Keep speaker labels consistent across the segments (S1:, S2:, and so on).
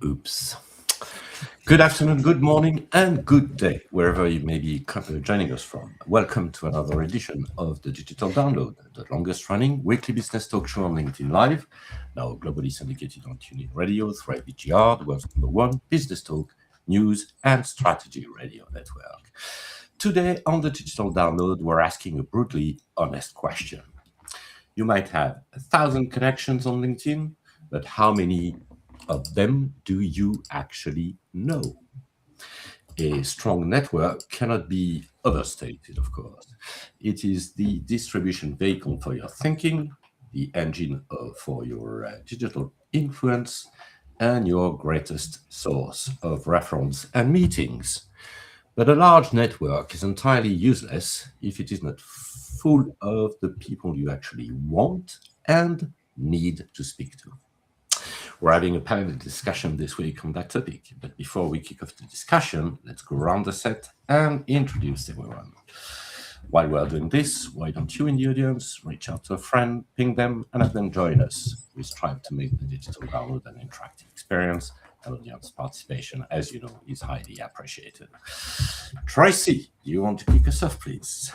S1: Oops. Good afternoon, good morning, and good day, wherever you may be joining us from. Welcome to another edition of the Digital Download, the longest running weekly business talk show on LinkedIn Live, now globally syndicated on TuneIn Radio, Thrive BGR, the world's #1 business talk, news, and strategy radio network. Today on the Digital Download, we're asking a brutally honest question. You might have 1,000 connections on LinkedIn, but how many of them do you actually know? A strong network cannot be overstated, of course. It is the distribution vehicle for your thinking, the engine for your digital influence, and your greatest source of reference and meetings. But a large network is entirely useless if it is not full of the people you actually want and need to speak to. We're having a panel discussion this week on that topic, but before we kick off the discussion, let's go around the set and introduce everyone. While we're doing this, why don't you in the audience reach out to a friend, ping them, and have them join us? We strive to make the digital download an interactive experience, and audience participation, as you know, is highly appreciated. Tracy, do you want to kick us off, please?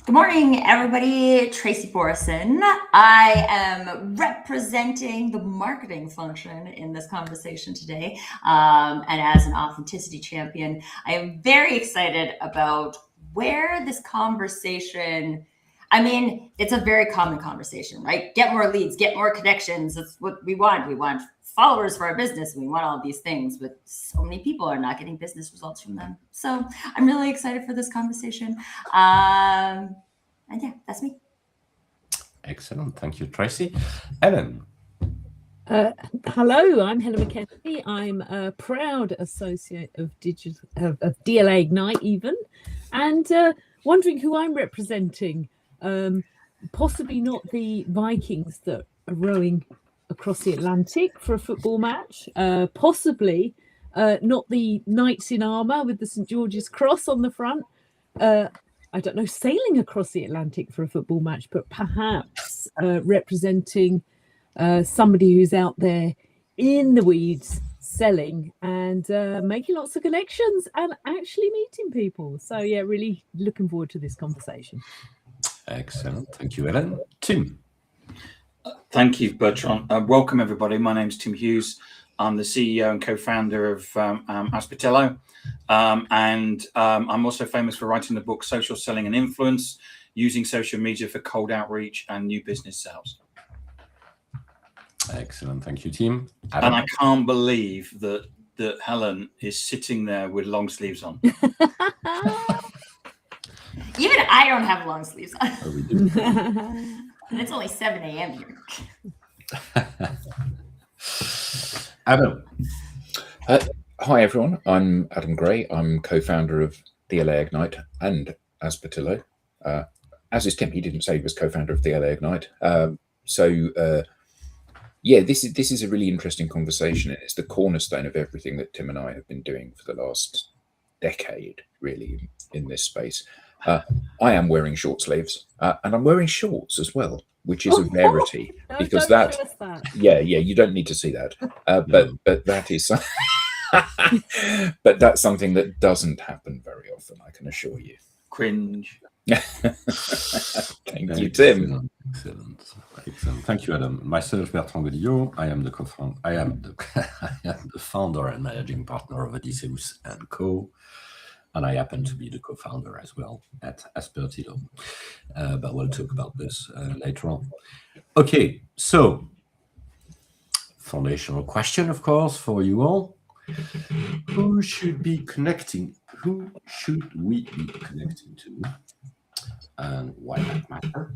S2: Good morning, everybody. Tracy Borison. I am representing the marketing function in this conversation today. And as an authenticity champion, I am very excited about where this conversation, it's a very common conversation, right? Get more leads, get more connections. That's what we want. We want followers for our business. We want all of these things, but so many people are not getting business results from them. So I'm really excited for this conversation. And yeah, that's me.
S1: Excellent. Thank you, Tracy. Helen.
S3: Hello, I'm Helen McKenzie. I'm a proud associate of DLA Ignite even, and wondering who I'm representing. Possibly not the Vikings that are rowing across the Atlantic for a football match. Possibly not the Knights in Armour with the St. George's Cross on the front. I don't know, sailing across the Atlantic for a football match, but perhaps representing somebody who's out there in the weeds selling and making lots of connections and actually meeting people. So yeah, really looking forward to this conversation.
S1: Excellent. Thank you, Ellen. Tim.
S4: Thank you, Bertrand. Welcome, everybody. My name is Tim Hughes. I'm the CEO and co-founder of Aspitello. And I'm also famous for writing the book Social Selling and Influence, using social media for cold outreach and new business sales.
S1: Excellent. Thank you, Tim.
S4: Adam. And I can't believe that Helen is sitting there with long sleeves on.
S2: Even I don't have long sleeves on.
S1: Oh, we do.
S2: And it's only 7 a.m. here.
S1: Adam.
S5: Hi, everyone. I'm Adam Gray. I'm co-founder of DLA Ignite and Aspitello. As is Tim, he didn't say he was co-founder of DLA Ignite. Yeah, this is a really interesting conversation, and it's the cornerstone of everything that Tim and I have been doing for the last decade, really, in this space. I am wearing short sleeves, and I'm wearing shorts as well, which is a rarity because that. Yeah, you don't need to see that, but that is, but that's something that doesn't happen very often, I can assure you.
S4: Cringe.
S5: Thank you, Tim.
S1: Excellent. Thank you, Adam. Myself, Bertrand Godillot. I am the founder and managing partner of Odysseus & Co. And I happen to be the co-founder as well at Aspitello. But we'll talk about this later on. Okay, so foundational question, of course, for you all. Who should we be connecting to? And why that matter?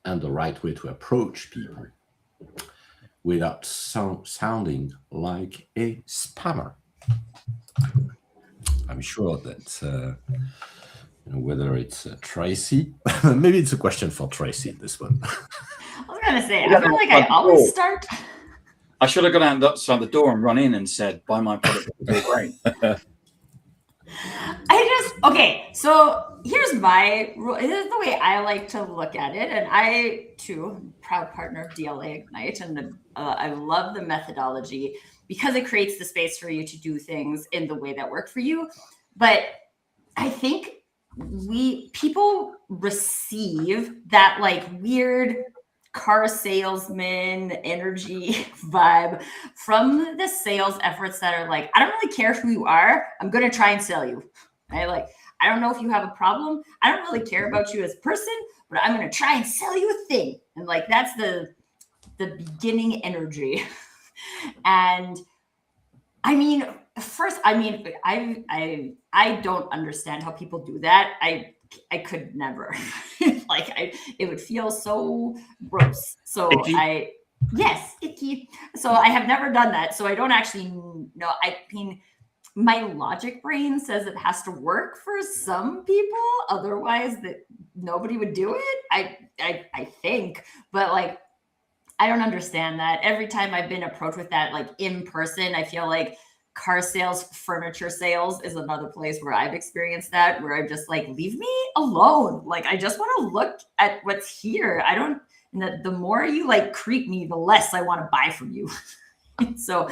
S1: And the right way to approach people without sounding like a spammer. I'm sure that whether it's Tracy, maybe it's a question for Tracy, this one.
S2: I was going to say, I feel like I always start.
S4: I should have gone outside the door and run in and said, buy my product, it's great.
S2: So here's my rule. This is the way I like to look at it. And I, too, proud partner of DLA Ignite, and I love the methodology because it creates the space for you to do things in the way that work for you. But I think people receive that like weird car salesman energy vibe from the sales efforts that are like, I don't really care who you are. I'm going to try and sell you. Right? Like, I don't know if you have a problem. I don't really care about you as a person, but I'm going to try and sell you a thing. And like, that's the beginning energy. And I mean, first, I don't understand how people do that. I could never. It would feel so gross. So
S4: Icky.
S2: Yes, icky. So I have never done that. So I don't actually know. I mean, my logic brain says it has to work for some people, otherwise that nobody would do it. I think, but like, I don't understand that. Every time I've been approached with that, like in person, I feel like car sales, furniture sales is another place where I've experienced that, where I'm just like, leave me alone. Like, I just want to look at what's here. The more you like creep me, the less I want to buy from you. So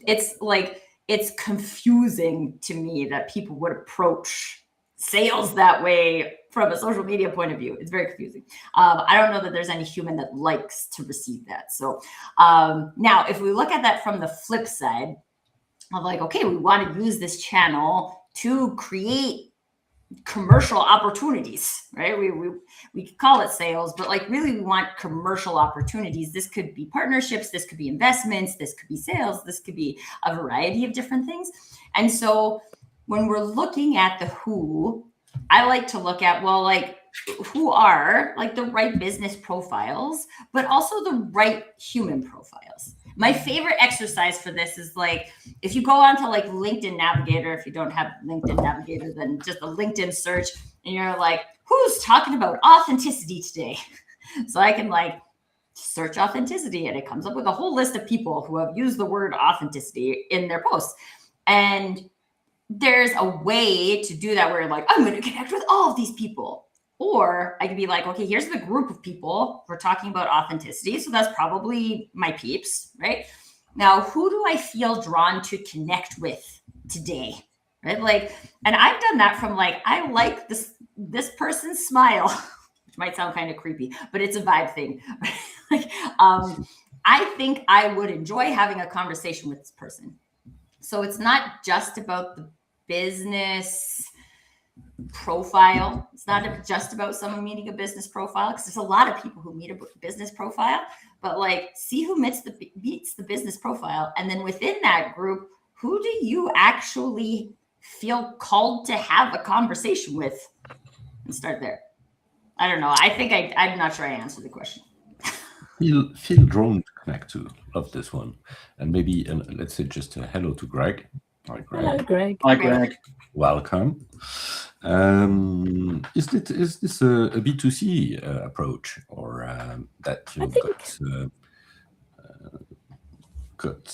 S2: it's like, it's confusing to me that people would approach sales that way from a social media point of view. It's very confusing. I don't know that there's any human that likes to receive that. So now if we look at that from the flip side of like, okay, we want to use this channel to create commercial opportunities, right? We could call it sales, but like really we want commercial opportunities. This could be partnerships, this could be investments, this could be sales, this could be a variety of different things. And so when we're looking at the who, I like to look at, well, like who are like the right business profiles, but also the right human profiles. My favorite exercise for this is like, if you go onto like LinkedIn Navigator, if you don't have LinkedIn Navigator, then just a LinkedIn search and you're like, who's talking about authenticity today? So I can like search authenticity and it comes up with a whole list of people who have used the word authenticity in their posts. And there's a way to do that where you're like, I'm going to connect with all of these people. Or I could be like, okay, here's the group of people we're talking about authenticity. So that's probably my peeps, right? Now, who do I feel drawn to connect with today? Right? Like, and I've done that from like, I like this person's smile, which might sound kind of creepy, but it's a vibe thing. Like, I think I would enjoy having a conversation with this person. So it's not just about the business profile. It's not just about someone meeting a business profile, because there's a lot of people who meet a business profile, but like see who meets the business profile. And then within that group, who do you actually feel called to have a conversation with, and start there. I don't know. I think I'm not sure I answered the question.
S1: Feel drawn to connect to. Love this one. And maybe, let's say just a hello to Greg. Hi, Greg.
S3: Hello, Greg.
S4: Hi, Greg.
S1: Welcome. Is this a B2C approach, or that you've got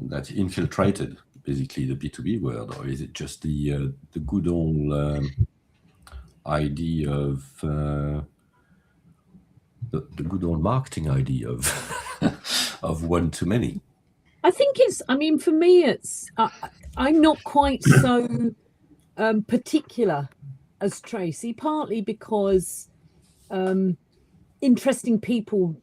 S1: that infiltrated basically the B2B world, or is it just the good old idea of the good old marketing idea of one to many?
S3: I think for me, it's I'm not quite so particular as Tracy, partly because interesting people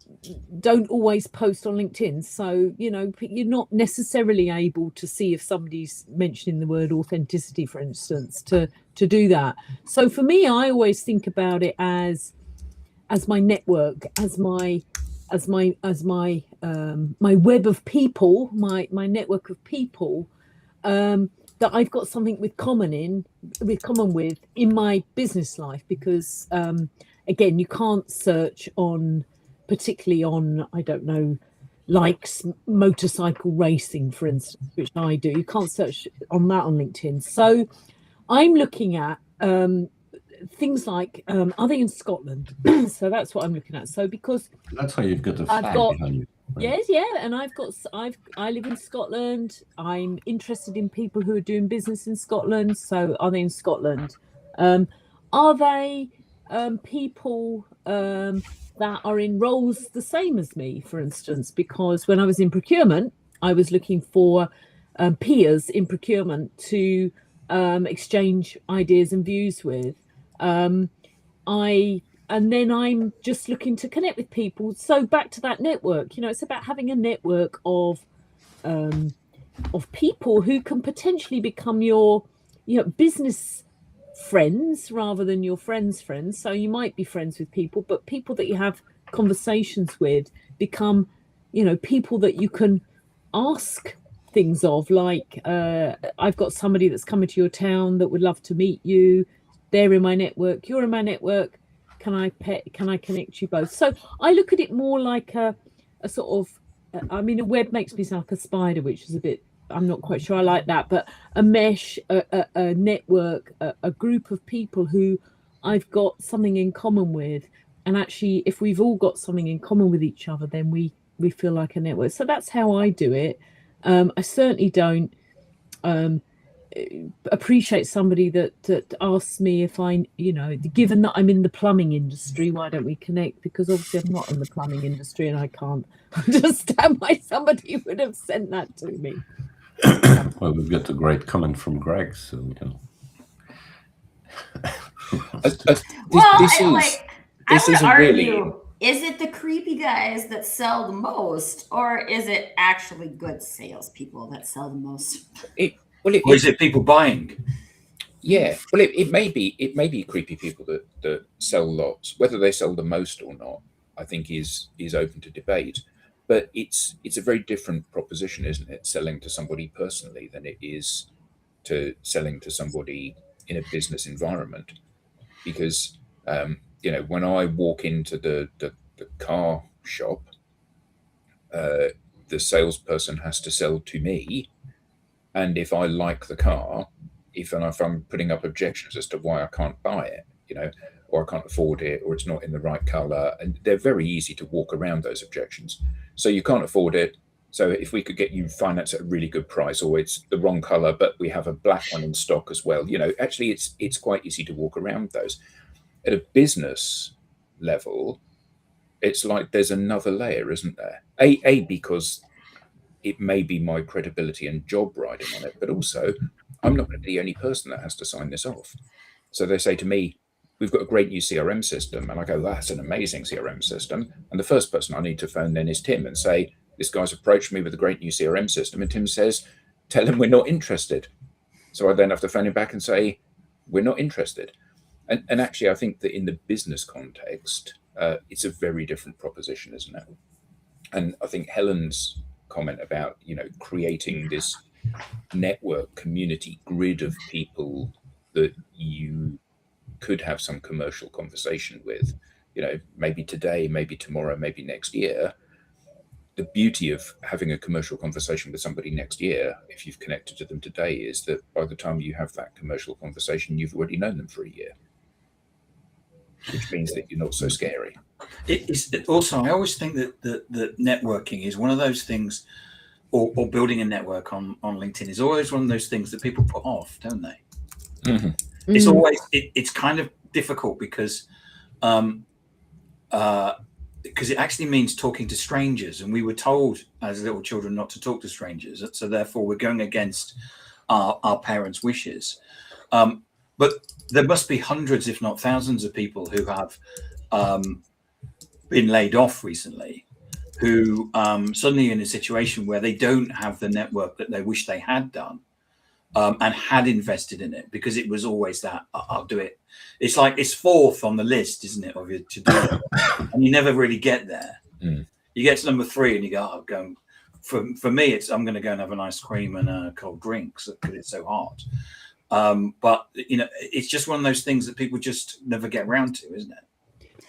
S3: don't always post on LinkedIn. So, you're not necessarily able to see if somebody's mentioning the word authenticity, for instance, to do that. So for me, I always think about it as my network, as my web of people, my network of people, that I've got something with common with in my business life, because again, you can't search particularly on, I don't know, likes motorcycle racing, for instance, which I do. You can't search on that on LinkedIn. So I'm looking at things like, are they in Scotland? So that's what I'm looking at. So because
S1: that's why you've got a flag behind you.
S3: Yes, yeah, and I live in Scotland. I'm interested in people who are doing business in Scotland. So are they in Scotland? Are they people that are in roles the same as me, for instance, because when I was in procurement, I was looking for peers in procurement to exchange ideas and views with. And then I'm just looking to connect with people. So back to that network, it's about having a network of people who can potentially become your business friends rather than your friends' friends. So you might be friends with people, but people that you have conversations with become, people that you can ask things of, like I've got somebody that's coming to your town that would love to meet you. They're in my network, you're in my network. Can I connect you both? So I look at it more like a sort of, a web makes me sound like a spider, which is a bit, I'm not quite sure I like that, but a mesh, a network, a group of people who I've got something in common with. And actually, if we've all got something in common with each other, then we feel like a network. So that's how I do it. I certainly don't appreciate somebody that asks me if I, given that I'm in the plumbing industry, why don't we connect? Because obviously I'm not in the plumbing industry and I can't understand why somebody would have sent that to me.
S1: Well, we've got a great comment from Greg, so
S2: I would argue,
S5: really...
S2: is it the creepy guys that sell the most, or is it actually good salespeople that sell the most?
S4: Or is it people buying?
S5: Yeah, well, it may be creepy people that sell lots. Whether they sell the most or not, I think is open to debate. But it's a very different proposition, isn't it? Selling to somebody personally than it is to selling to somebody in a business environment. Because when I walk into the car shop, the salesperson has to sell to me. And if I like the car, if I'm putting up objections as to why I can't buy it, or I can't afford it, or it's not in the right color, and they're very easy to walk around those objections. So you can't afford it. So if we could get you finance at a really good price, or it's the wrong color, but we have a black one in stock as well. Actually it's quite easy to walk around those. At a business level, it's like there's another layer, isn't there? Because it may be my credibility and job riding on it, but also I'm not going to be the only person that has to sign this off. So they say to me, we've got a great new CRM system. And I go, that's an amazing CRM system. And the first person I need to phone then is Tim and say, this guy's approached me with a great new CRM system. And Tim says, tell him we're not interested. So I then have to phone him back and say, we're not interested. And actually, I think that in the business context, it's a very different proposition, isn't it? And I think Helen's comment about, creating this network community grid of people that you could have some commercial conversation with, maybe today, maybe tomorrow, maybe next year. The beauty of having a commercial conversation with somebody next year, if you've connected to them today, is that by the time you have that commercial conversation, you've already known them for a year, which means that you're not so scary.
S4: Also, I always think that networking is one of those things, or building a network on LinkedIn is always one of those things that people put off, don't they? Mm-hmm. It's always it's kind of difficult because it actually means talking to strangers, and we were told as little children not to talk to strangers, so therefore we're going against our parents' wishes. But there must be hundreds, if not thousands, of people who have been laid off recently, who suddenly in a situation where they don't have the network that they wish they had done, and had invested in it, because it was always that I'll do it. It's like it's fourth on the list, isn't it, of your to-do, and you never really get there. You get to number 3 and you go, I'm going. For me, it's I'm going to go and have an ice cream and a cold drink because it's so hot. But it's just one of those things that people just never get around to, isn't it?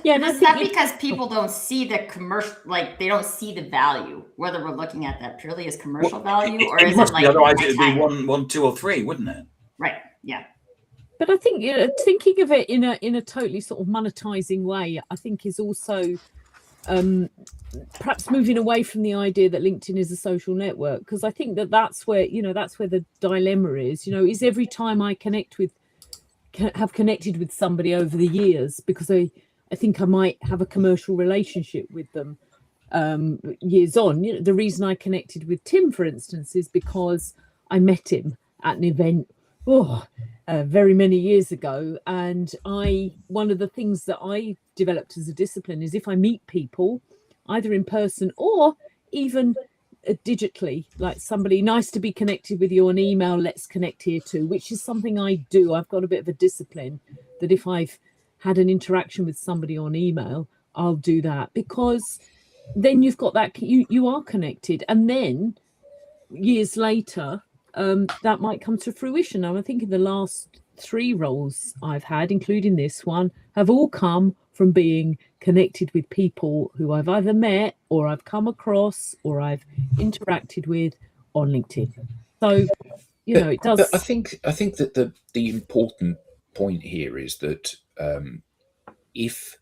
S2: Yeah, and is that because people don't see the commercial, like they don't see the value, whether we're looking at that purely as commercial value, or is it like
S4: otherwise it would be 1, 2, or 3, wouldn't it?
S2: Right. Yeah.
S3: But I think thinking of it in a totally sort of monetizing way, I think is also perhaps moving away from the idea that LinkedIn is a social network, because I think that's where the dilemma is. Is every time I connect with have connected with somebody over the years because I think I might have a commercial relationship with them years on. You know, the reason I connected with Tim, for instance, is because I met him at an event very many years ago, and one of the things that I developed as a discipline is if I meet people either in person or even digitally, like somebody nice to be connected with you on email, let's connect here too, which is something I do. I've got a bit of a discipline that if I've had an interaction with somebody on email, I'll do that, because then you've got that, you are connected, and then years later that might come to fruition. And I think in the last 3 roles I've had, including this one, have all come from being connected with people who I've either met or I've come across or I've interacted with on LinkedIn. So, you know, it does.
S5: But I think that the important point here is that if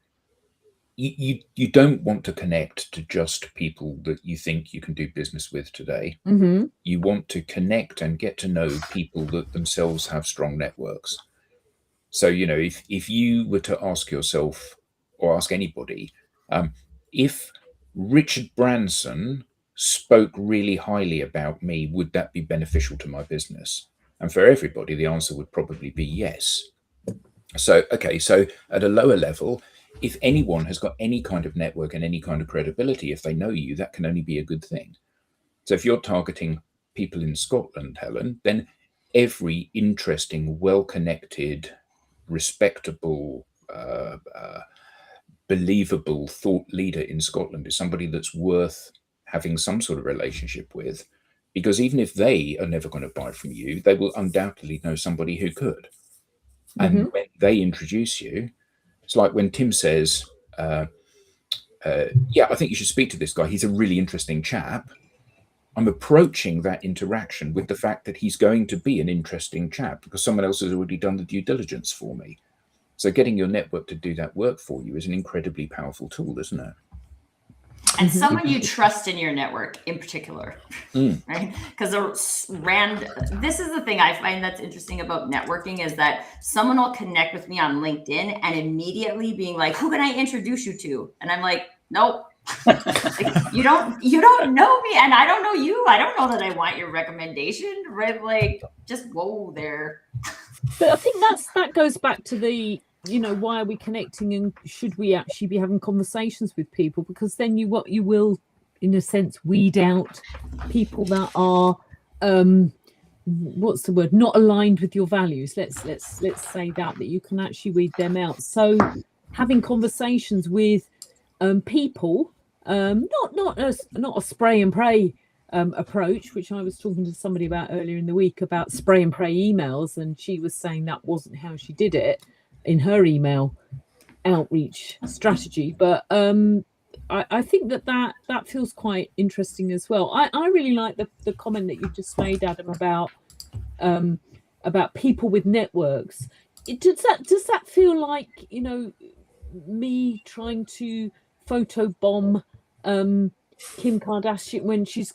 S5: you don't want to connect to just people that you think you can do business with today.
S3: Mm-hmm.
S5: You want to connect and get to know people that themselves have strong networks. So, you know, if you were to ask yourself or ask anybody, if Richard Branson spoke really highly about me, would that be beneficial to my business? And for everybody, the answer would probably be yes. So, okay, so at a lower level, if anyone has got any kind of network and any kind of credibility, if they know you, that can only be a good thing. So if you're targeting people in Scotland, Helen, then every interesting, well-connected, respectable, believable thought leader in Scotland is somebody that's worth having some sort of relationship with, because even if they are never going to buy from you, they will undoubtedly know somebody who could. And when they introduce you, it's like when Tim says, yeah, I think you should speak to this guy. He's a really interesting chap. I'm approaching that interaction with the fact that he's going to be an interesting chap because someone else has already done the due diligence for me. So getting your network to do that work for you is an incredibly powerful tool, isn't it?
S2: And someone you trust in your network in particular, right? Because this is the thing I find that's interesting about networking is that someone will connect with me on LinkedIn and immediately being like, who can I introduce you to? And I'm like, nope. Like, you don't know me and I don't know you. I don't know that I want your recommendation, right? Like, just whoa there.
S3: But I think that goes back to the, you know, why are we connecting and should we actually be having conversations with people? Because then you will, in a sense, weed out people that are, what's the word, not aligned with your values. Let's say that you can actually weed them out. So having conversations with people, not a spray and pray approach, which I was talking to somebody about earlier in the week about spray and pray emails, and she was saying that wasn't how she did it in her email outreach strategy. But I think that feels quite interesting as well. I really like the comment that you just made, Adam, about people with networks. Does that feel like, you know, me trying to photobomb Kim Kardashian when she's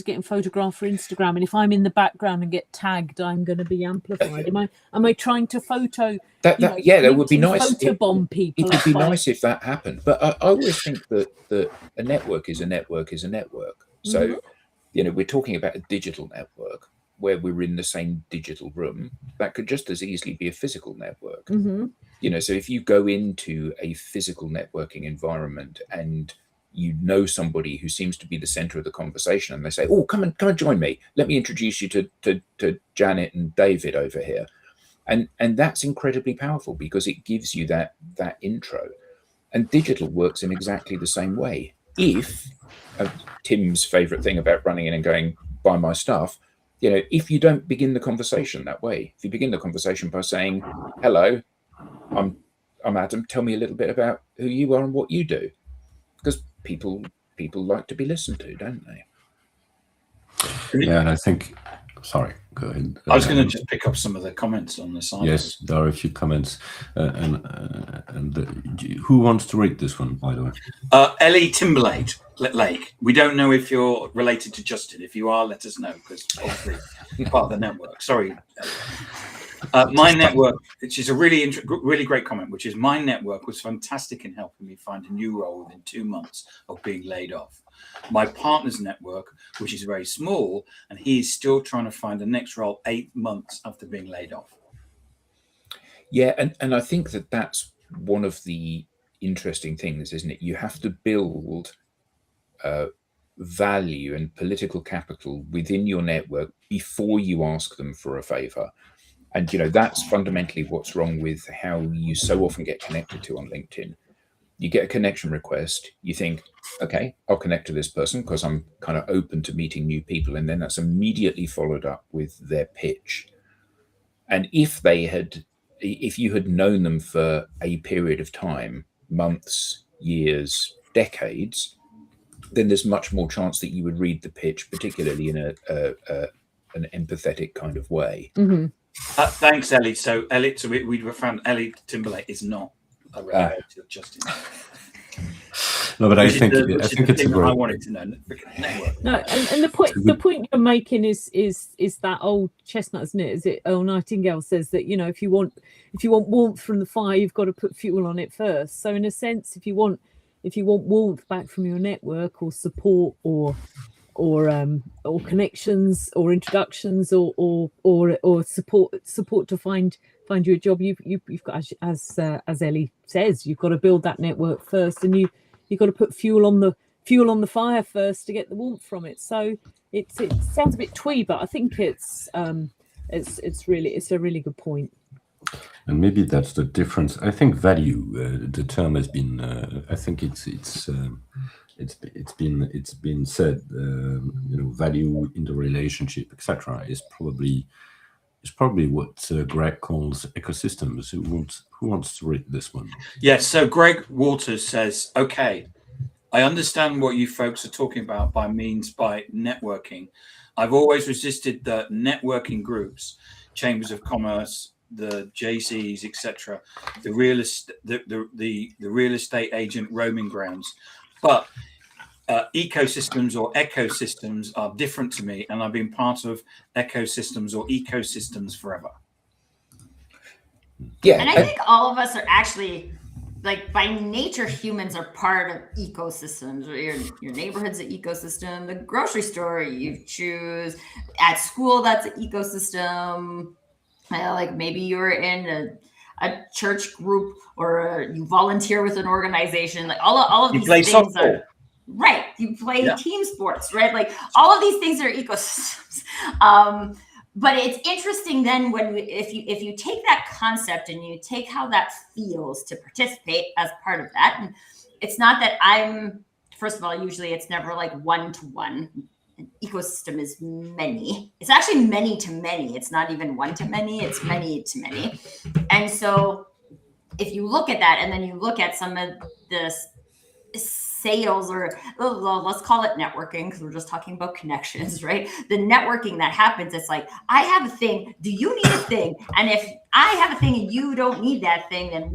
S3: getting photographed for Instagram, and if I'm in the background and get tagged, I'm going to be amplified. Am I trying to that
S5: would be nice.
S3: Photobomb people.
S5: It would be nice if that happened, but I always think that a network is a network is a network. So, you know, we're talking about a digital network where we're in the same digital room. That could just as easily be a physical network. You know, so if you go into a physical networking environment and you know somebody who seems to be the center of the conversation and they say, oh, come and join me. Let me introduce you to Janet and David over here. And that's incredibly powerful because it gives you that intro. And digital works in exactly the same way. If Tim's favorite thing about running in and going, buy my stuff, you know, if you don't begin the conversation that way, if you begin the conversation by saying, hello, I'm Adam, tell me a little bit about who you are and what you do. Because people like to be listened to, don't they?
S1: Yeah, and I think, sorry, go ahead.
S4: I was going to just pick up some of the comments on the side.
S1: Yes, there are a few comments. And who wants to read this one, by the way?
S4: Ellie Timberlake. We don't know if you're related to Justin. If you are, let us know, because obviously part of the network. Sorry. My network, which is a really great comment, which is my network was fantastic in helping me find a new role within 2 months of being laid off. My partner's network, which is very small, and he's still trying to find the next role 8 months after being laid off.
S5: Yeah, and I think that that's one of the interesting things, isn't it? You have to build value and political capital within your network before you ask them for a favor. And that's fundamentally what's wrong with how you so often get connected to on LinkedIn. You get a connection request, you think, okay, I'll connect to this person because I'm kind of open to meeting new people, and then that's immediately followed up with their pitch. And if you had known them for a period of time, months, years, decades, then there's much more chance that you would read the pitch, particularly in an empathetic kind of way.
S3: Mm-hmm.
S4: Thanks, Ellie. So we found Ellie Timberlake is not a relative to Justin.
S1: No, but I think it's a great.
S4: I wanted to know.
S3: No, and the point you're making is that old chestnut, isn't it? Is it Earl Nightingale says that if you want warmth from the fire, you've got to put fuel on it first. So in a sense, if you want warmth back from your network or support or connections or introductions or support to find you a job, you've got, as Ellie says, you've got to build that network first, and you've got to put fuel on the fire first to get the warmth from it. So it sounds a bit twee, but I think it's a really good point.
S1: And maybe that's the difference. I think value, the term has been. I think it's been said. Value in the relationship, etc., is probably what Greg calls ecosystems. Who wants to read this one?
S4: Yes. So Greg Waters says, "Okay, I understand what you folks are talking about by networking. I've always resisted the networking groups, chambers of commerce, the JCs, etc., the real estate agent roaming grounds, but ecosystems or ecosystems are different to me, and I've been part of ecosystems or ecosystems forever."
S5: Yeah,
S2: and I think all of us are actually, like, by nature, humans are part of ecosystems. Your neighborhood's an ecosystem. The grocery store you choose, at school, that's an ecosystem. Like maybe you're in a church group, or you volunteer with an organization. Like all of these things
S4: softball.
S2: are right. You play team sports, right? Like all of these things are ecosystems. But it's interesting then if you take that concept and you take how that feels to participate as part of that. And it's not that first of all, usually it's never like one-to-one. An ecosystem is many. It's actually many to many. It's not even one to many. It's many to many. And so if you look at that, and then you look at some of the sales, or let's call it networking, because we're just talking about connections, right? The networking that happens, it's like, I have a thing. Do you need a thing? And if I have a thing and you don't need that thing, then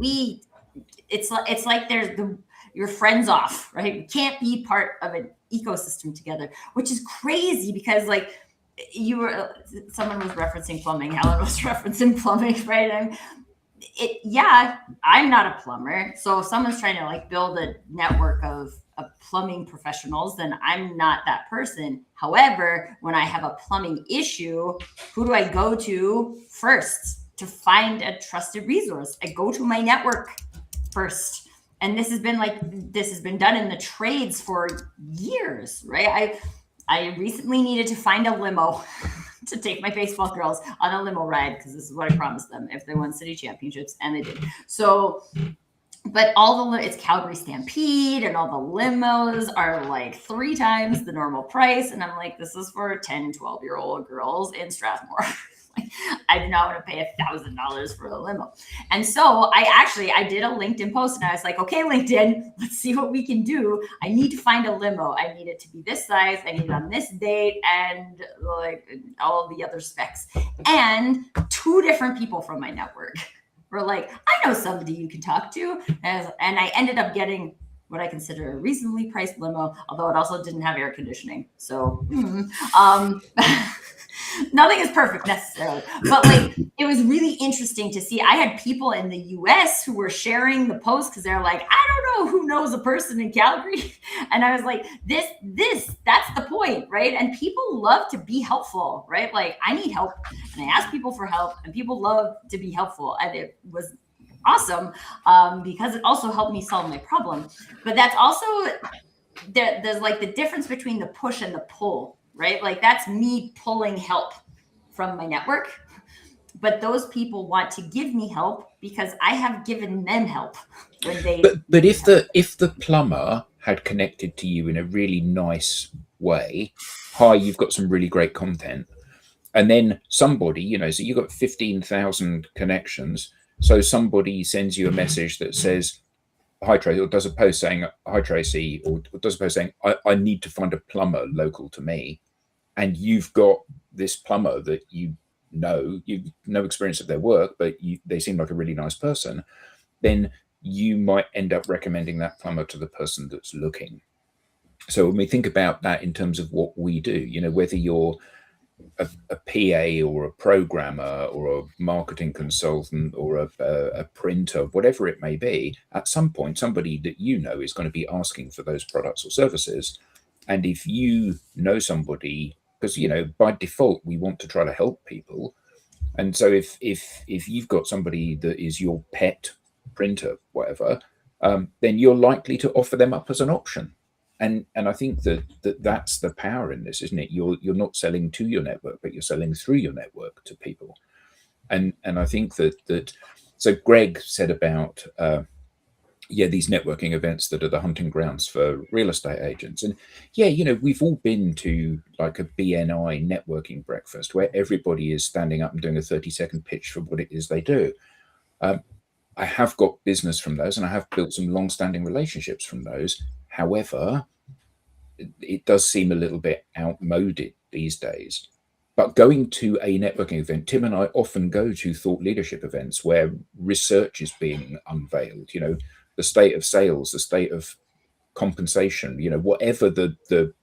S2: it's like there's your friends off, right? We can't be part of an ecosystem together, which is crazy, because like someone was referencing plumbing, Helen was referencing plumbing, right? I'm not a plumber, so if someone's trying to like build a network of plumbing professionals, then I'm not that person. However, when I have a plumbing issue, who do I go to first to find a trusted resource? I go to my network first. And this has been done in the trades for years, right? I recently needed to find a limo to take my baseball girls on a limo ride, because this is what I promised them if they won city championships, and they did. So, but it's Calgary Stampede, and all the limos are like 3 times the normal price. And I'm like, this is for 10, 12-year-old girls in Strathmore. I do not want to pay $1,000 for a limo. And so I did a LinkedIn post, and I was like, okay, LinkedIn, let's see what we can do. I need to find a limo. I need it to be this size. I need it on this date, and like all of the other specs. And 2 different people from my network were like, I know somebody you can talk to. And I ended up getting what I consider a reasonably priced limo, although it also didn't have air conditioning. So nothing is perfect necessarily, but like it was really interesting to see. I had people in the US who were sharing the post because they're like, I don't know who knows a person in Calgary. And I was like, that's the point, right? And people love to be helpful, right? Like I need help and I ask people for help and people love to be helpful. And it was awesome because it also helped me solve my problem. But that's also, there's like the difference between the push and the pull, right? Like that's me pulling help from my network, but those people want to give me help because I have given them help when they.
S5: But if the plumber had connected to you in a really nice way, hi, you've got some really great content, and then somebody, you know, so you've got 15,000 connections, so somebody sends you a message that says, hi Tracy, or does a post saying, hi Tracy, or does a post saying, I need to find a plumber local to me, and you've got this plumber that you've no experience of their work, but they seem like a really nice person, then you might end up recommending that plumber to the person that's looking. So when we think about that in terms of what we do, you know, whether you're a PA or a programmer or a marketing consultant or a printer, whatever it may be, at some point somebody that you know is going to be asking for those products or services. And if you know somebody, because you know by default we want to try to help people, and so if you've got somebody that is your pet printer, whatever, then you're likely to offer them up as an option. And I think that's the power in this, isn't it? You're not selling to your network, but you're selling through your network to people. And I think that so Greg said about these networking events that are the hunting grounds for real estate agents. And yeah, you know, we've all been to like a BNI networking breakfast where everybody is standing up and doing a 30-second pitch for what it is they do. I have got business from those, and I have built some long-standing relationships from those. However, it does seem a little bit outmoded these days. But going to a networking event, Tim and I often go to thought leadership events where research is being unveiled, you know, the state of sales, the state of compensation, you know, whatever the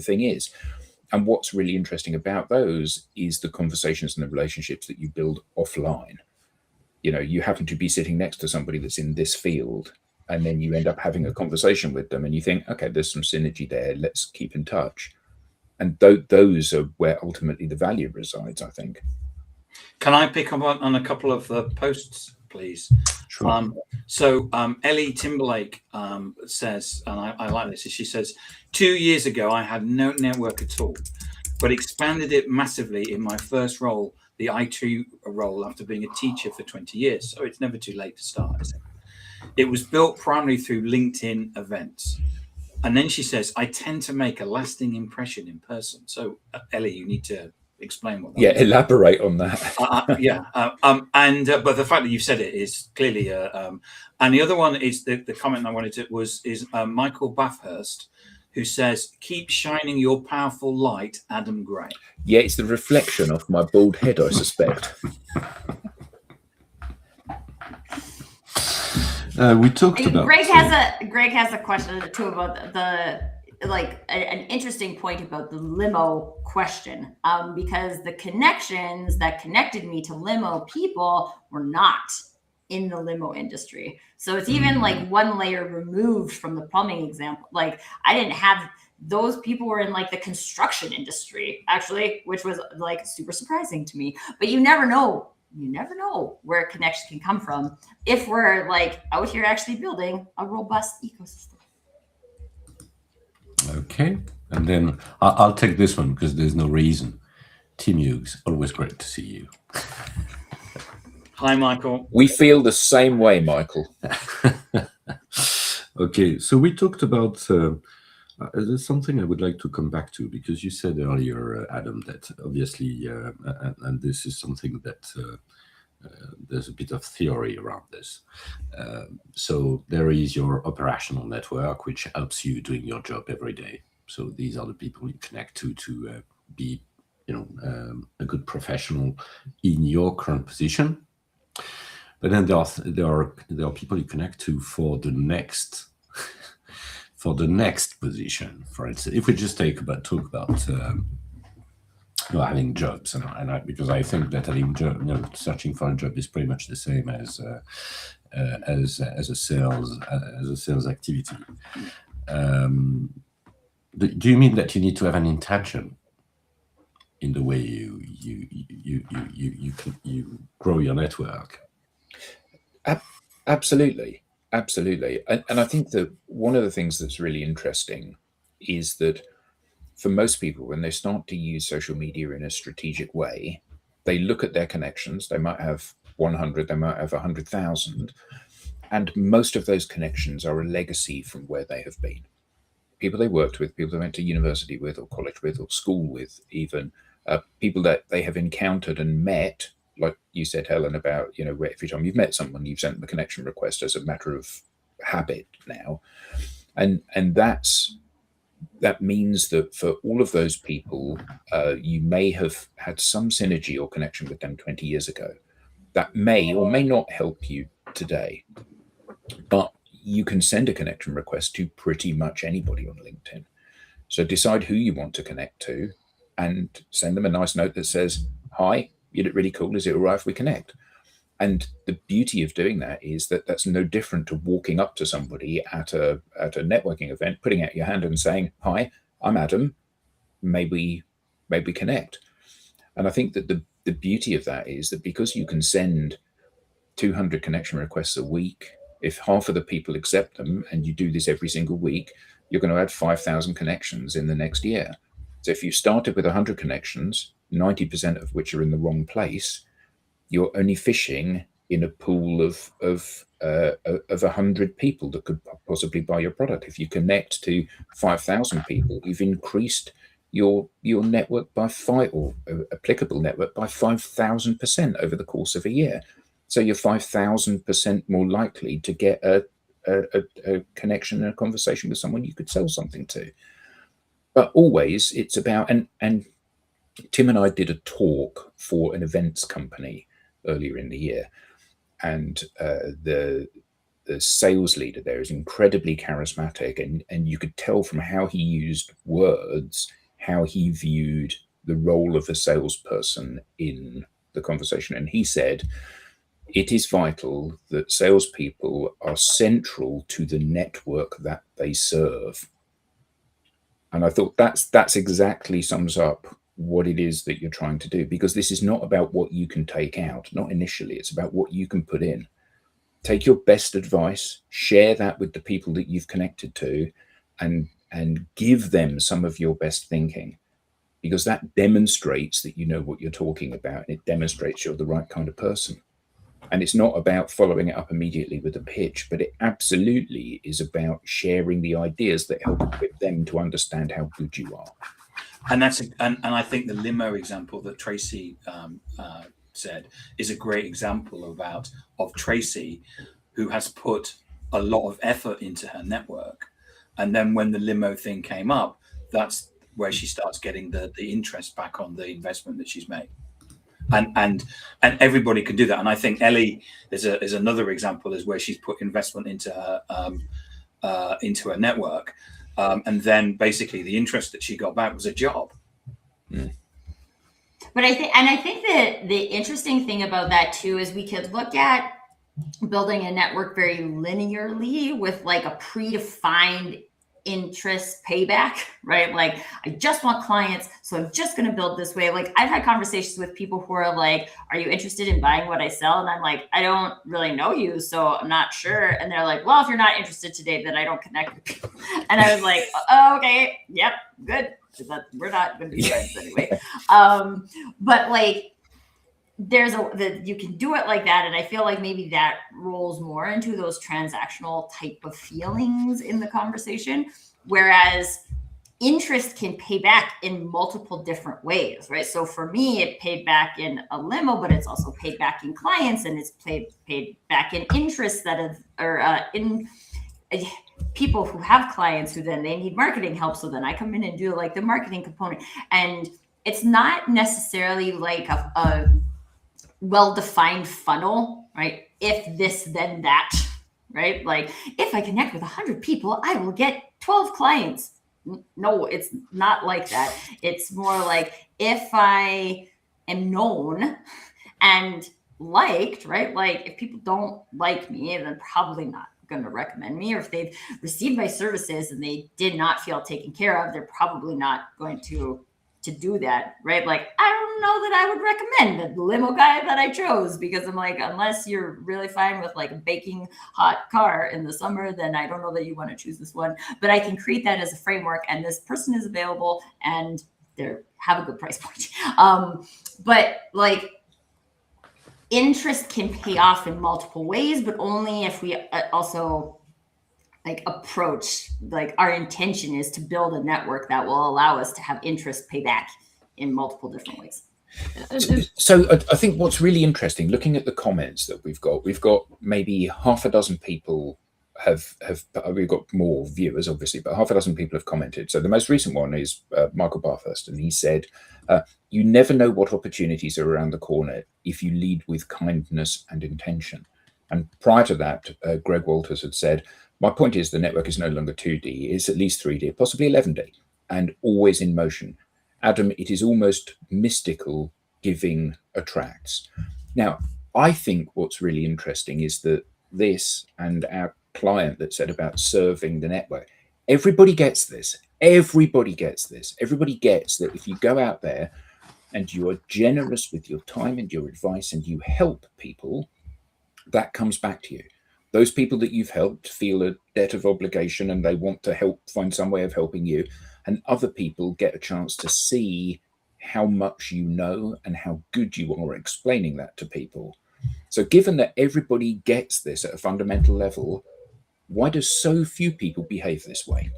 S5: thing is. And what's really interesting about those is the conversations and the relationships that you build offline. You know, you happen to be sitting next to somebody that's in this field, and then you end up having a conversation with them and you think, okay, there's some synergy there, let's keep in touch. And those are where ultimately the value resides, I think.
S4: Can I pick up on a couple of the posts, please?
S1: Sure.
S4: So Ellie Timberlake says, and I like this, she says, 2 years ago, I had no network at all, but expanded it massively in my first role, the IT role, after being a teacher for 20 years. So it's never too late to start, is it? It was built primarily through LinkedIn events. And then she says, I tend to make a lasting impression in person. So Ellie, you need to explain what that is.
S5: Elaborate on that.
S4: But the fact that you've said it is clearly and the other one is the comment I wanted to is Michael Bathurst, who says, keep shining your powerful light, Adam Gray.
S5: Yeah, it's the reflection of my bald head, I suspect.
S1: We talked about.
S2: Greg has a question too about an interesting point about the limo question, because the connections that connected me to limo people were not in the limo industry. So it's even like one layer removed from the plumbing example. Like I didn't have those people were in like the construction industry actually, which was like super surprising to me. But you never know where a connection can come from if we're like out here actually building a robust ecosystem.
S1: Okay, and then I'll take this one because there's no reason. Tim Hughes, always great to see you.
S4: Hi, Michael.
S5: We feel the same way, Michael.
S1: Okay, so we talked about there's something I would like to come back to, because you said earlier, Adam, that obviously, and this is something that there's a bit of theory around this. So there is your operational network, which helps you doing your job every day. So these are the people you connect to be, a good professional in your current position. But then there are people you connect to for the next for the next position. For instance, if we just talk about having jobs, because I think that having searching for a job is pretty much the same as a sales activity. Do you mean that you need to have an intention in the way you grow your network?
S5: Absolutely. And I think that one of the things that's really interesting is that for most people, when they start to use social media in a strategic way, they look at their connections. They might have 100, they might have 100,000. And most of those connections are a legacy from where they have been. People they worked with, people they went to university with or college with or school with, even people that they have encountered and met, like you said, Helen, about, every time you've met someone, you've sent them a connection request as a matter of habit now. And that means that for all of those people, you may have had some synergy or connection with them 20 years ago. That may or may not help you today. But you can send a connection request to pretty much anybody on LinkedIn. So decide who you want to connect to and send them a nice note that says, "Hi, you look really cool. Is it all right if we connect?" And the beauty of doing that is that that's no different to walking up to somebody at a networking event, putting out your hand and saying, "Hi, I'm Adam. Maybe connect." And I think that the beauty of that is that because you can send 200 connection requests a week, if half of the people accept them and you do this every single week, you're going to add 5,000 connections in the next year. So if you started with 100 connections, 90% of which are in the wrong place, you're only fishing in a pool of 100 people that could possibly buy your product. If you connect to 5,000 people, you've increased your network by applicable network by 5,000% over the course of a year. So you're 5,000% more likely to get a connection and a conversation with someone you could sell something to. But always it's about, and Tim and I did a talk for an events company earlier in the year, and the sales leader there is incredibly charismatic, and you could tell from how he used words how he viewed the role of a salesperson in the conversation. And he said, "It is vital that salespeople are central to the network that they serve." And I thought that's exactly sums up what it is that you're trying to do, because this is not about what you can take out, not initially. It's about what you can put in. Take your best advice, share that with the people that you've connected to, and give them some of your best thinking, because that demonstrates that you know what you're talking about, and it demonstrates you're the right kind of person. And it's not about following it up immediately with a pitch, but it absolutely is about sharing the ideas that help equip them to understand how good you are.
S4: And I think the limo example that Tracy said is a great example of Tracy, who has put a lot of effort into her network. And then when the limo thing came up, that's where she starts getting the interest back on the investment that she's made. And everybody can do that. And I think Ellie is another example, is where she's put investment into her network, and then basically the interest that she got back was a job.
S5: Mm.
S2: But I think that the interesting thing about that too is we could look at building a network very linearly with like a predefined interest payback, right? Like, I just want clients, so I'm just going to build this way. Like, I've had conversations with people who are like, "Are you interested in buying what I sell?" And I'm like, "I don't really know you, so I'm not sure." And they're like, "Well, if you're not interested today, then I don't connect with people." And I was like, "Oh, okay, yep, good. We're not going to be friends anyway." But like, you can do it like that, and I feel like maybe that rolls more into those transactional type of feelings in the conversation, whereas interest can pay back in multiple different ways, right? So for me, it paid back in a limo, but it's also paid back in clients, and it's paid back in interest in people who have clients who then they need marketing help. So then I come in and do like the marketing component, and it's not necessarily like a well-defined funnel, right? If this, then that, right? Like, if I connect with 100 people, I will get 12 clients. No, it's not like that. It's more like if I am known and liked, right? Like if people don't like me, they're probably not going to recommend me. Or if they've received my services and they did not feel taken care of, they're probably not going to do that, right? Like, I don't know that I would recommend the limo guy that I chose, because I'm like, unless you're really fine with like a baking hot car in the summer, then I don't know that you want to choose this one. But I can create that as a framework, and this person is available and they have a good price point. But like, interest can pay off in multiple ways, but only if we also like approach, like our intention is to build a network that will allow us to have interest pay back in multiple different ways.
S5: So I think what's really interesting, looking at the comments that we've got maybe half a dozen people we've got more viewers obviously, but half a dozen people have commented. So the most recent one is Michael Barthurst, and he said, you never know what opportunities are around the corner if you lead with kindness and intention. And prior to that, Greg Walters had said, my point is the network is no longer 2D, it's at least 3D, possibly 11D, and always in motion. Adam, it is almost mystical, giving attracts. Now, I think what's really interesting is that this, and our client that said about serving the network, everybody gets this. Everybody gets this. Everybody gets that if you go out there and you are generous with your time and your advice and you help people, that comes back to you. Those people that you've helped feel a debt of obligation and they want to help, find some way of helping you. And other people get a chance to see how much you know and how good you are explaining that to people. So given that everybody gets this at a fundamental level, why do so few people behave this way?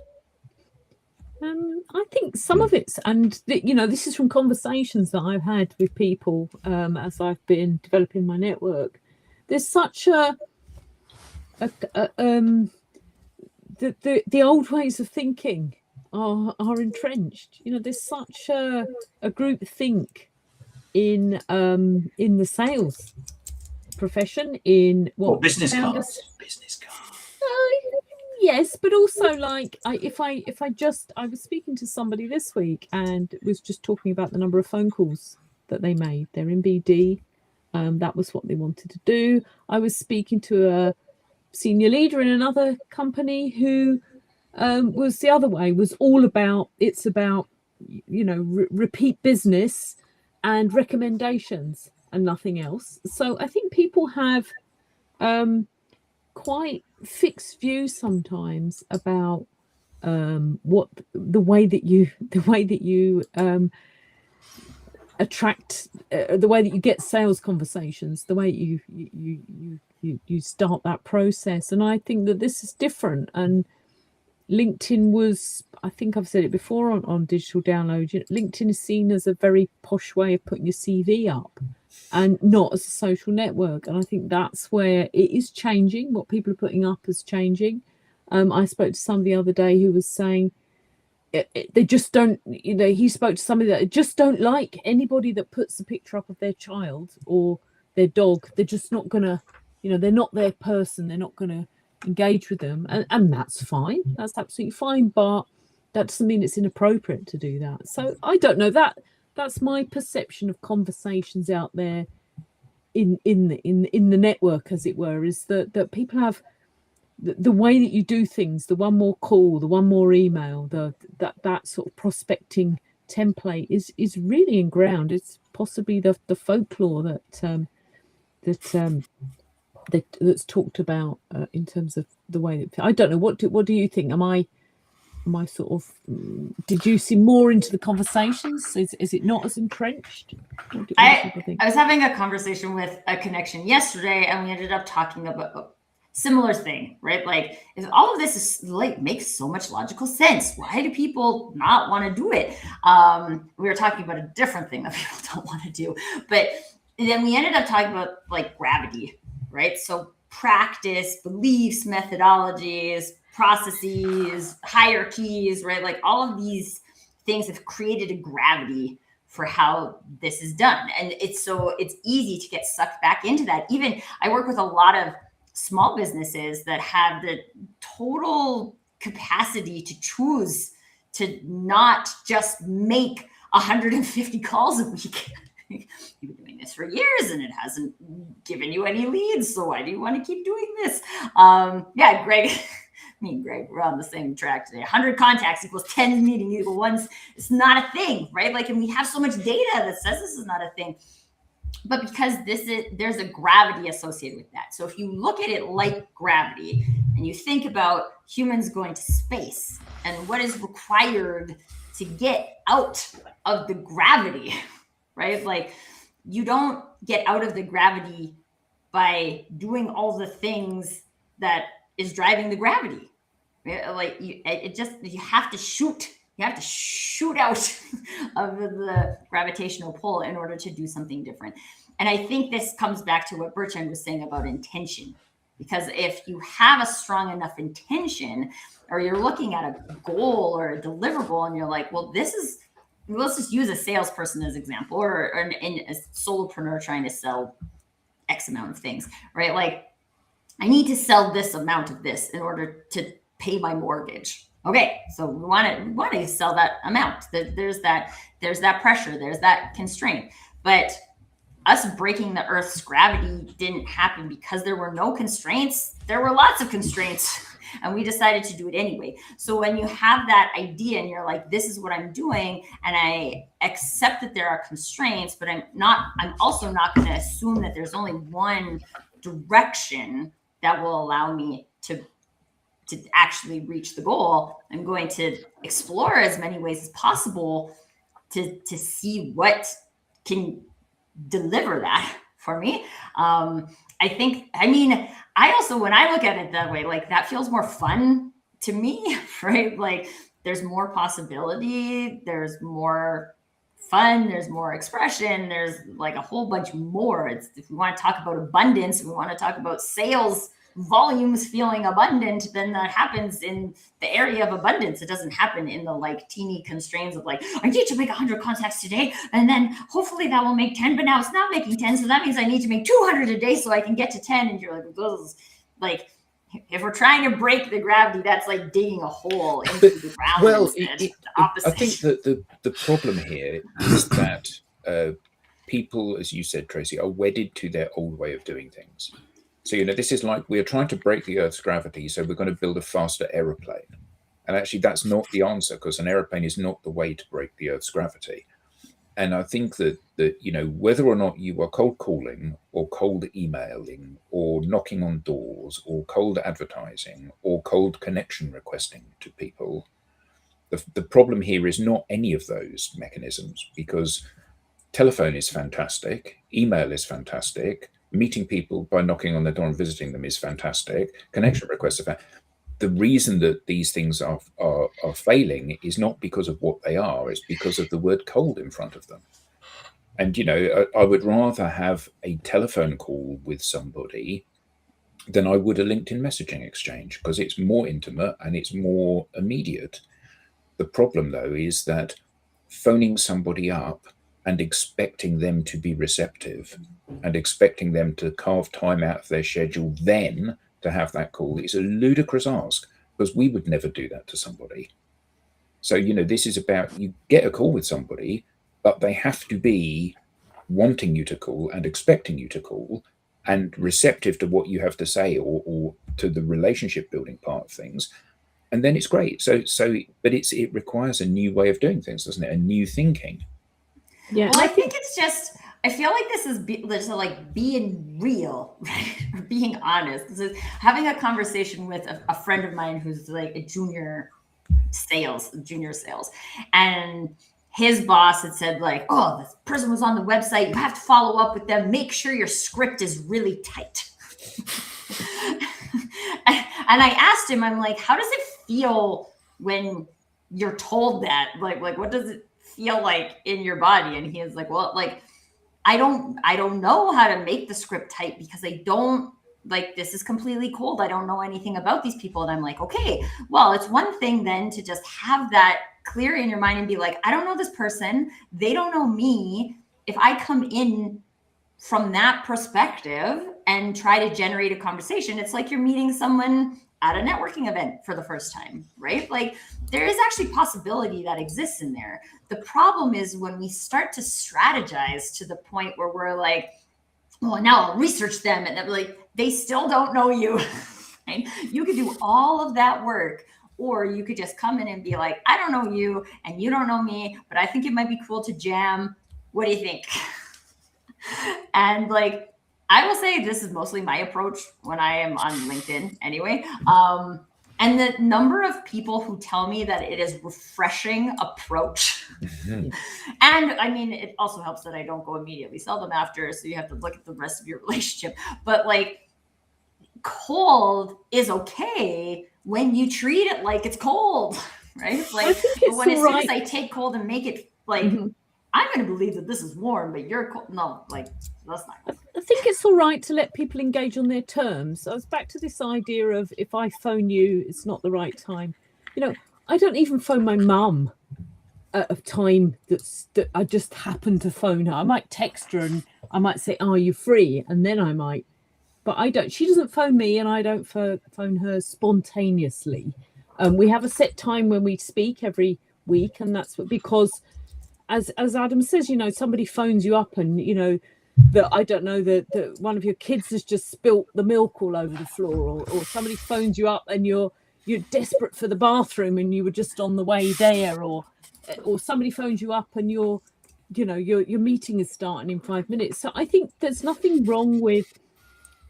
S3: I think some of it's, and this is from conversations that I've had with people as I've been developing my network. There's such the old ways of thinking are entrenched. There's such a group think in the sales profession, in
S4: business cards.
S3: Yes, but also like I was speaking to somebody this week and was just talking about the number of phone calls that they made. They're in BD. That was what they wanted to do. I was speaking to a senior leader in another company who was the other way, was all about, it's about, repeat business and recommendations and nothing else. So I think people have quite fixed views sometimes about what the way that you attract, the way that you get sales conversations, the way you start that process. And I think that this is different. And LinkedIn was, I think I've said it before on Digital Download, LinkedIn is seen as a very posh way of putting your CV up and not as a social network. And I think that's where it is changing. What people are putting up is changing. I spoke to somebody the other day who was saying they just don't, he spoke to somebody that just don't like anybody that puts a picture up of their child or their dog. They're just not going to, they're not their person. They're not going to engage with them. And that's fine. That's absolutely fine. But that doesn't mean it's inappropriate to do that. So I don't know, that's my perception of conversations out there in the network, as it were, is that people have the way that you do things, the one more call, the one more email, that sort of prospecting template is really inground. It's possibly the folklore that's talked about in terms of the way that, I don't know, what do you think? Am I sort of deducing more into the conversations? Is it not as entrenched?
S2: I was having a conversation with a connection yesterday, and we ended up talking about a similar thing, right? Like, if all of this is like makes so much logical sense, why do people not want to do it? We were talking about a different thing that people don't want to do, but then we ended up talking about like gravity, right? So practice, beliefs, methodologies, processes, hierarchies, right? Like all of these things have created a gravity for how this is done. And it's easy to get sucked back into that. Even I work with a lot of small businesses that have the total capacity to choose to not just make 150 calls a week. You've been doing this for years and it hasn't given you any leads. So why do you want to keep doing this? Yeah, Greg, me and Greg, we're on the same track today. 100 contacts equals 10 meetings equals ones. It's not a thing, right? Like, and we have so much data that says this is not a thing. But because there's a gravity associated with that. So if you look at it like gravity and you think about humans going to space and what is required to get out of the gravity, right? Like, you don't get out of the gravity by doing all the things that is driving the gravity. Like, you have to shoot. You have to shoot out of the gravitational pull in order to do something different. And I think this comes back to what Bertrand was saying about intention. Because if you have a strong enough intention, or you're looking at a goal or a deliverable and you're like, well, let's just use a salesperson as example, or a solopreneur trying to sell X amount of things, right? Like, I need to sell this amount of this in order to pay my mortgage. Okay, so we want to sell that amount. There's that pressure, there's that constraint. But us breaking the Earth's gravity didn't happen because there were no constraints. There were lots of constraints, and we decided to do it anyway. So when you have that idea and you're like, this is what I'm doing, and I accept that there are constraints, but I'm also not going to assume that there's only one direction that will allow me to actually reach the goal. I'm going to explore as many ways as possible to see what can deliver that for me. I also, when I look at it that way, like, that feels more fun to me, right? Like, there's more possibility, there's more fun, there's more expression, there's like a whole bunch more. If we want to talk about abundance, we want to talk about sales volumes feeling abundant, then that happens in the area of abundance. It doesn't happen in the like teeny constraints of like, I need to make 100 contacts today, and then hopefully that will make 10, but now it's not making 10, so that means I need to make 200 a day so I can get to 10. And you're like, those, like, if we're trying to break the gravity, that's like digging a hole into the ground.
S5: Well,
S2: the opposite.
S5: I think that the problem here is that people, as you said, Tracy, are wedded to their old way of doing things. So, this is like, we're trying to break the Earth's gravity, so we're going to build a faster aeroplane. And actually, that's not the answer, because an aeroplane is not the way to break the Earth's gravity. And I think that whether or not you are cold calling or cold emailing or knocking on doors or cold advertising or cold connection requesting to people, the problem here is not any of those mechanisms, because telephone is fantastic, email is fantastic, meeting people by knocking on their door and visiting them is fantastic, connection requests are fantastic. The reason that these things are failing is not because of what they are, it's because of the word cold in front of them. And, I would rather have a telephone call with somebody than I would a LinkedIn messaging exchange, because it's more intimate and it's more immediate. The problem, though, is that phoning somebody up and expecting them to be receptive and expecting them to carve time out of their schedule then to have that call is a ludicrous ask, because we would never do that to somebody. So, this is about, you get a call with somebody, but they have to be wanting you to call and expecting you to call and receptive to what you have to say or to the relationship building part of things. And then it's great. But it requires a new way of doing things, doesn't it? A new thinking.
S3: Yeah.
S2: Well, I think it's just, I feel like this is like being real, right? Or being honest. This is having a conversation with a friend of mine who's like a junior sales. And his boss had said like, oh, this person was on the website. You have to follow up with them. Make sure your script is really tight. And I asked him, I'm like, how does it feel when you're told that? Like what does it feel like in your body? And he was like, well, like, I don't know how to make the script tight because I don't, like, this is completely cold. I don't know anything about these people. And I'm like, okay, well, it's one thing then to just have that clear in your mind and be like, I don't know this person. They don't know me. If I come in from that perspective and try to generate a conversation, it's like you're meeting someone at a networking event for the first time, right? Like there is actually possibility that exists in there. The problem is when we start to strategize to the point where we're like, well, now I'll research them, and they're like, they still don't know you. Right? You could do all of that work, or you could just come in and be like, I don't know you and you don't know me, but I think it might be cool to jam. What do you think? And like, I will say this is mostly my approach when I am on LinkedIn anyway. And the number of people who tell me that it is refreshing approach.
S5: Mhm.
S2: And I mean, it also helps that I don't go immediately sell them after. So you have to look at the rest of your relationship. But like cold is okay when you treat it like it's cold, right?
S3: I
S2: Like
S3: think
S2: but
S3: it's
S2: when as
S3: all
S2: soon
S3: right.
S2: as I take cold and make it like,
S3: Mhm.
S2: I'm going to believe that this is warm, but you're cold. No, like that's not good.
S3: I think it's all right to let people engage on their terms. I was back to this idea of if I phone you, it's not the right time. You know, I don't even phone my mum at a time that I just happen to phone her. I might text her and I might say, "Are you free?" And then I might, but I don't. She doesn't phone me, and I don't phone her spontaneously. We have a set time when we speak every week, and that's what, because as Adam says, you know, somebody phones you up and, you know, that I don't know that one of your kids has just spilt the milk all over the floor, or somebody phones you up and you're desperate for the bathroom and you were just on the way there, or somebody phones you up and your meeting is starting in 5 minutes. So I think there's nothing wrong with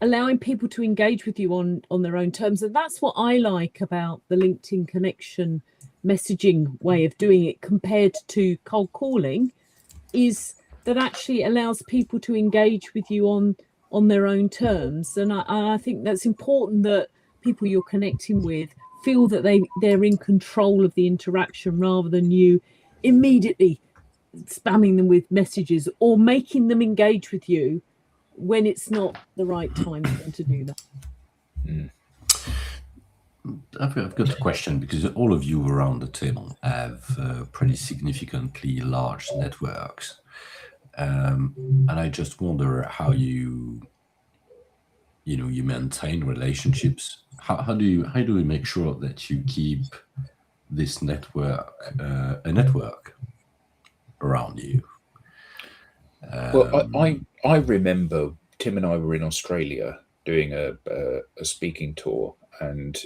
S3: allowing people to engage with you on their own terms, and that's what I like about the LinkedIn connection messaging way of doing it compared to cold calling, is that actually allows people to engage with you on their own terms. And I think that's important, that people you're connecting with feel that they're in control of the interaction, rather than you immediately spamming them with messages or making them engage with you when it's not the right time for them to do that.
S1: I've got a question, because all of you around the table have pretty significantly large networks. And I just wonder how you maintain relationships. How do we make sure that you keep this network a network around you?
S5: Well, I remember Tim and I were in Australia doing a speaking tour, and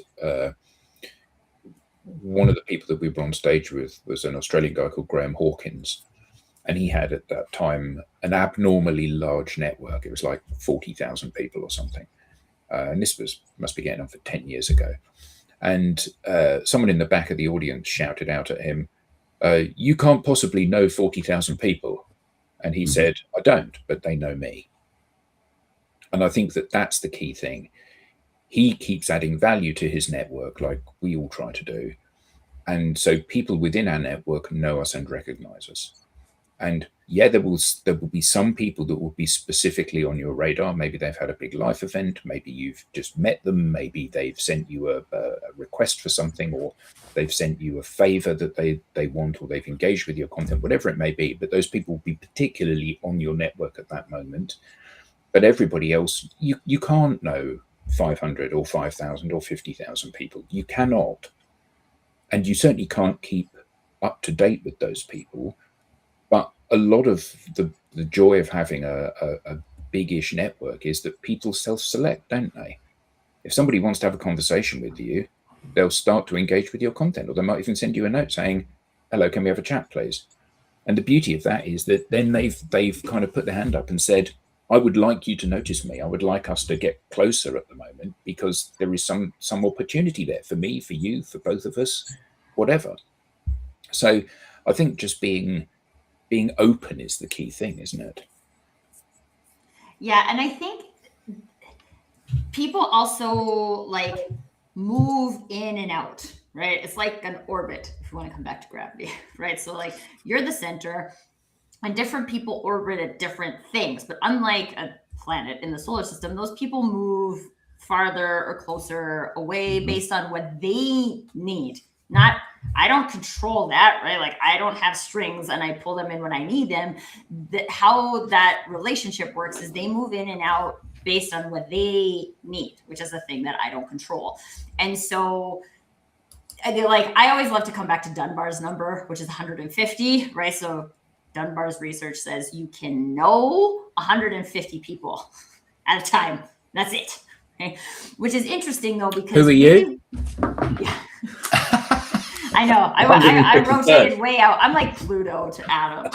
S5: one of the people that we were on stage with was an Australian guy called Graham Hawkins, and he had at that time an abnormally large network. It was like 40,000 people or something, and this must be getting on for 10 years ago. And someone in the back of the audience shouted out at him, "You can't possibly know 40,000 people." And he said, "I don't, but they know me." And I think that that's the key thing. He keeps adding value to his network, like we all try to do. And so people within our network know us and recognize us. And yeah, there will be some people that will be specifically on your radar. Maybe they've had a big life event. Maybe you've just met them. Maybe they've sent you a request for something, or they've sent you a favor that they want, or they've engaged with your content, whatever it may be. But those people will be particularly on your network at that moment. But everybody else, you can't know 500 or 5,000 or 50,000 people. You cannot. And you certainly can't keep up to date with those people. But a lot of the joy of having a big-ish network is that people self-select, don't they? If somebody wants to have a conversation with you, they'll start to engage with your content, or they might even send you a note saying, "Hello, can we have a chat, please?" And the beauty of that is that then they've kind of put their hand up and said, "I would like you to notice me. I would like us to get closer at the moment, because there is some opportunity there for me, for you, for both of us, whatever." So I think just being open is the key thing, isn't it?
S2: Yeah, and I think people also like move in and out, right? It's like an orbit, if you want to come back to gravity, right? So like you're the center, and different people orbit at different things. But unlike a planet in the solar system, those people move farther or closer away based on what they need. Not, I don't control that, right? Like I don't have strings and I pull them in when I need them. How that relationship works is they move in and out based on what they need, which is a thing that I don't control. And so I always love to come back to Dunbar's number, which is 150, right? So Dunbar's research says you can know 150 people at a time. That's it. Okay? Which is interesting though, because
S5: Who are you?
S2: Yeah. I know. I rotated way out. I'm like Pluto to Adam.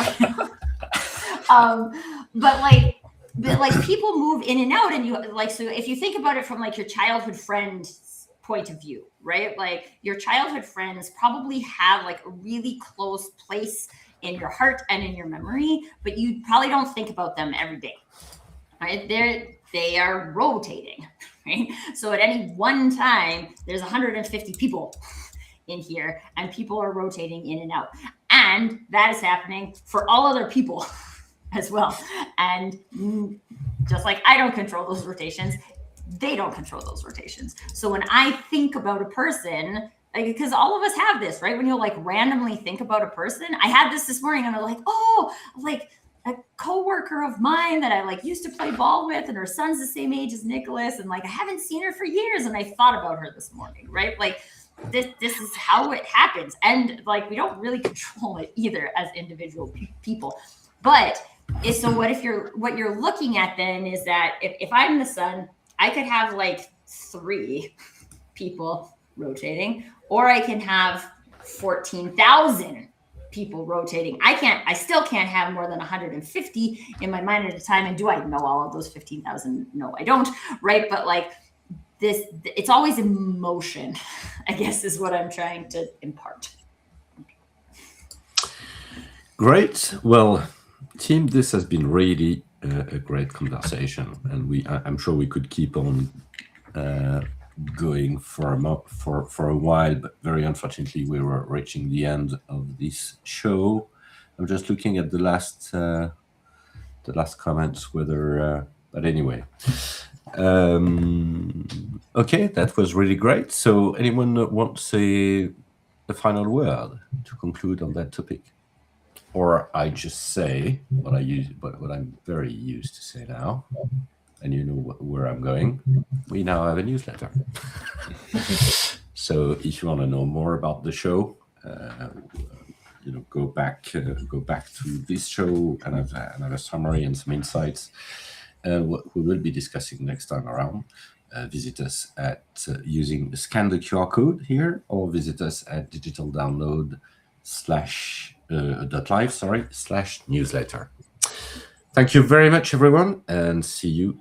S2: But people move in and out, and you like, so if you think about it from like your childhood friend's point of view, right? Like your childhood friends probably have like a really close place in your heart and in your memory, but you probably don't think about them every day, right? They are rotating, right? So at any one time, there's 150 people in here, and people are rotating in and out, and that is happening for all other people as well. And just like I don't control those rotations, they don't control those rotations. So when I think about a person, because all of us have this, right? When you like randomly think about a person, I had this morning, and I'm like, oh, like a coworker of mine that I like used to play ball with, and her son's the same age as Nicholas, and like I haven't seen her for years, and I thought about her this morning, right? Like this is how it happens, and like we don't really control it either as individual people. But so what you're looking at then is that if I'm the sun, I could have like 3 people rotating, or I can have 14,000 people rotating. I still can't have more than 150 in my mind at a time. And do I know all of those 15,000? No, I don't. Right. But like it's always in motion, I guess, is what I'm trying to impart.
S1: Great. Well, team, this has been really a great conversation, and I'm sure we could keep on going for a while, but very unfortunately we were reaching the end of this show. I'm just looking at the last comments, but anyway. Okay, that was really great. So anyone want to say the final word to conclude on that topic? Or I just say what I'm very used to say now, and you know where I'm going. We now have a newsletter. So if you want to know more about the show, go back to this show and have a summary and some insights. What we will be discussing next time around. Visit us at scan the QR code here, or visit us at digitaldownload.live/newsletter. Thank you very much, everyone, and see you